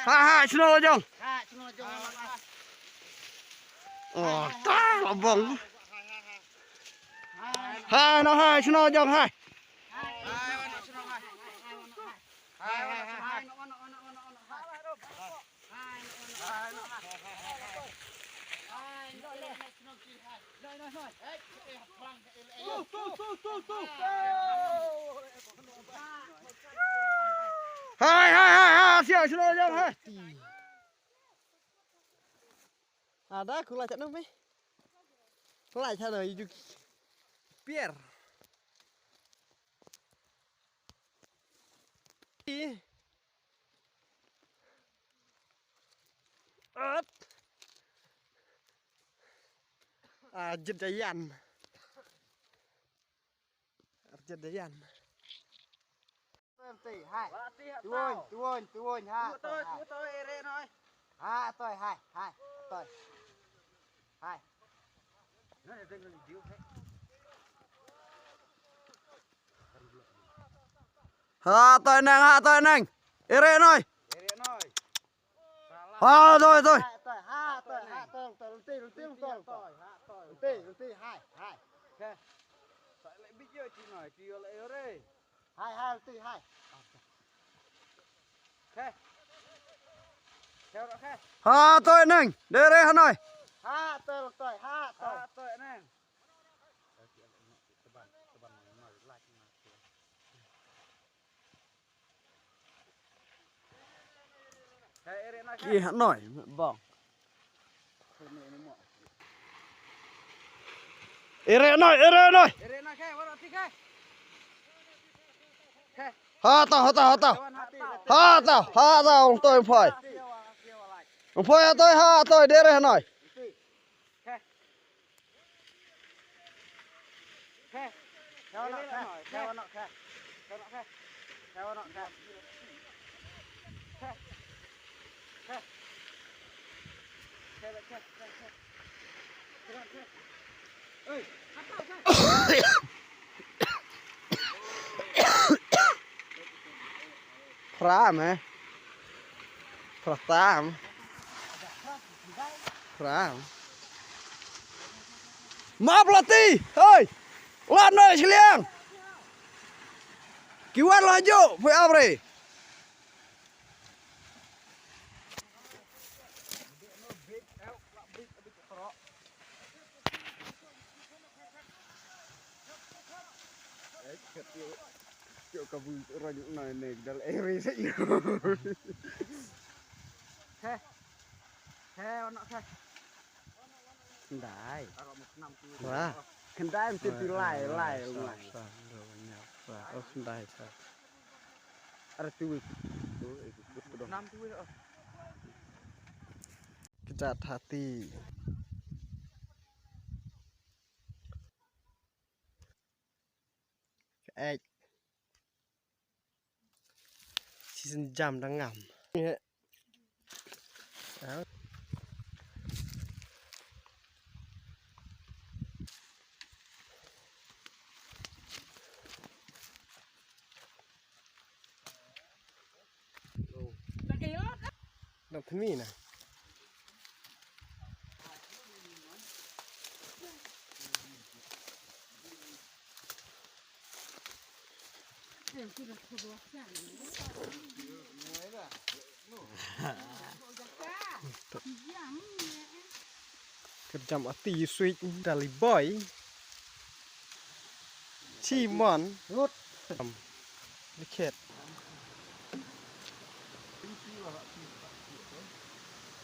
Hai snow jong. Ha, semua jom. Oh, ta labong. Hai nó hai snow jong hai. Hai siapa snow jong hai. Ada aku lacak nama. Lacak nama itu. Pierre. Jeddayan. Jeddayan. Hai. Tuôn ha. Tôi ere nói. Ha, tôi hai. Tôi. Hai. Ha tôi neng. Ere nói. Ha rồi. Tôi hai. Tại lại biết chơi thì nói thì lại ere. Hai. Theo đó khe. Ha tôi neng. Ere hắn nói. Ha, tôi. Tôi neng. Kia hắn nói vâng. Ere nói. Ha tao tôi phải. Phải tôi để hắn nói. Pram Pratam Pram Maaf latih hei lan ơi sekalian kiwan lanjut phải abre Cuk kabu rajuk naik dal ere saja. Ono khe. Kendai. Wah, kendai mesti dilai. Oh, kendai. Ada tuh. Kecat hati. Season jam đang ngầm. Đó. Đọc thế mì này. Kerjam ati sweet dari boy. Cimon rút. Dikit.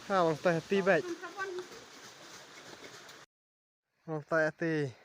Hào tay ati baik. Tay ati.